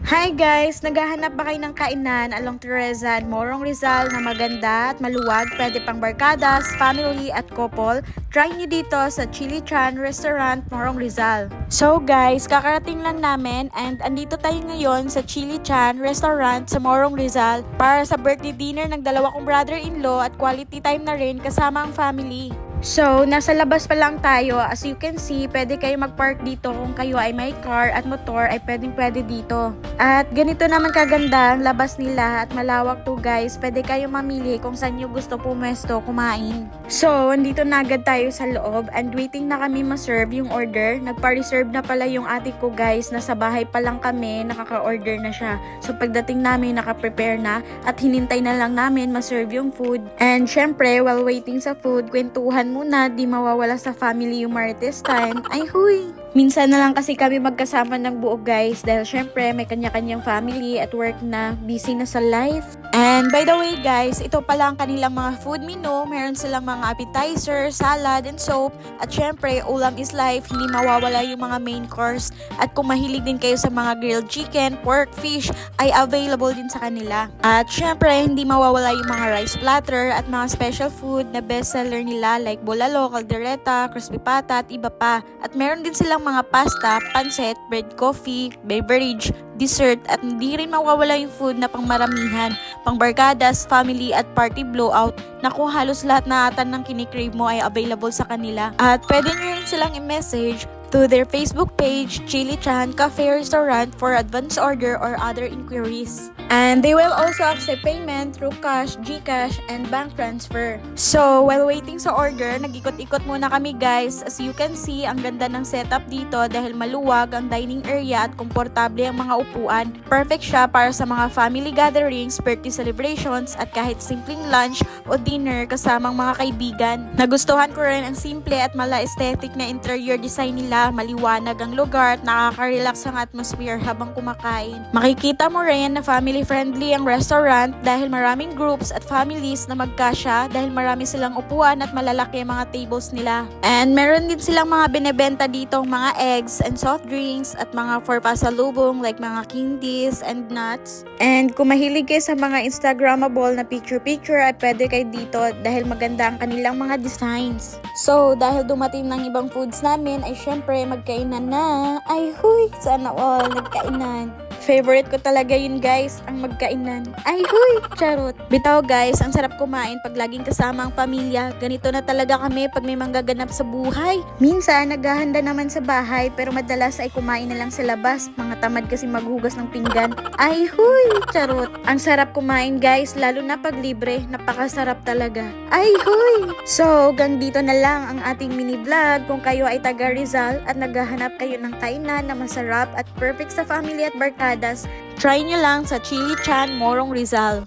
Hi guys! Naghahanap ba kayo ng kainan along Teresa and Morong Rizal na maganda at maluwag, pwede pang barkadas, family at couple? Try nyo dito sa Chili Chan Restaurant, Morong Rizal. So guys, kakarating lang namin and andito tayo ngayon sa Chili Chan Restaurant sa Morong Rizal para sa birthday dinner ng dalawa kong brother-in-law at quality time na rin kasama ang family. So, nasa labas pa lang tayo. As you can see, pwede kayo mag-park dito kung kayo ay may car at motor ay pwede dito. At ganito naman kaganda ang labas nila at malawak to guys. Pwede kayo mamili kung saan nyo gusto pumesto kumain. So, andito na agad tayo sa loob and waiting na kami ma-serve yung order. Nagpa-reserve na pala yung ate ko guys. Nasa bahay pa lang kami, nakaka-order na siya. So, pagdating namin, naka-prepare na at hinintay na lang namin ma-serve yung food. And syempre, while waiting sa food, kwentuhan muna, di mawawala sa family yung Marites time. Ay huy! Minsan na lang kasi kami magkasama ng buo guys dahil syempre may kanya-kanyang family at work na, busy na sa life. And by the way guys, ito pala ang kanilang mga food menu. Meron silang mga appetizer, salad, and soup. At syempre, ulam is life, hindi mawawala yung mga main course. At kung mahilig din kayo sa mga grilled chicken, pork, fish, ay available din sa kanila. At syempre, hindi mawawala yung mga rice platter at mga special food na bestseller nila like bulalo, caldereta, crispy pata at iba pa. At meron din silang mga pasta, pancit, bread, coffee, beverage, dessert at hindi rin mawawala yung food na pangmaramihan, pangbarkadas, family at party blowout. Naku, halos lahat na atan ng kinikrave mo ay available sa kanila. At pwede nyo rin silang i-message to their Facebook page, Chili Chan Cafe Restaurant for advance order or other inquiries. And they will also accept payment through cash, GCash, and bank transfer. So, while waiting sa order, nag-ikot-ikot muna kami guys. As you can see, ang ganda ng setup dito dahil maluwag ang dining area at komportable ang mga upuan. Perfect siya para sa mga family gatherings, birthday celebrations, at kahit simpleng lunch o dinner kasamang mga kaibigan. Nagustuhan ko rin ang simple at mala-aesthetic na interior design nila. Maliwanag ang lugar at nakaka-relax ang atmosphere habang kumakain. Makikita mo rin na family-friendly ang restaurant dahil maraming groups at families na magkasya dahil marami silang upuan at malalaki ang mga tables nila. And meron din silang mga binebenta ditong mga eggs and soft drinks at mga for pasalubong like mga candies and nuts. And kung mahilig kayo sa mga Instagrammable na picture-picture ay pwede kayo dito dahil maganda ang kanilang mga designs. So, dahil dumating ng ibang foods namin ay syempre magkainan na. Ay huy, sana all nagkainan. Favorite ko talaga yun guys, ang magkainan. Ay huy, charot. Bitaw guys, ang sarap kumain pag laging kasama ang pamilya. Ganito na talaga kami pag may manggaganap sa buhay. Minsan, naghahanda naman sa bahay pero madalas ay kumain na lang sa labas. Mga tamad kasi maghugas ng pinggan. Ay huy, charot. Ang sarap kumain guys, lalo na pag libre. Napakasarap talaga. Ay huy! So, hanggang dito na lang ang ating mini vlog. Kung kayo ay taga Rizal at naghahanap kayo ng kainan na masarap at perfect sa family at barkada, try nyo lang sa Chili Chan Morong Rizal.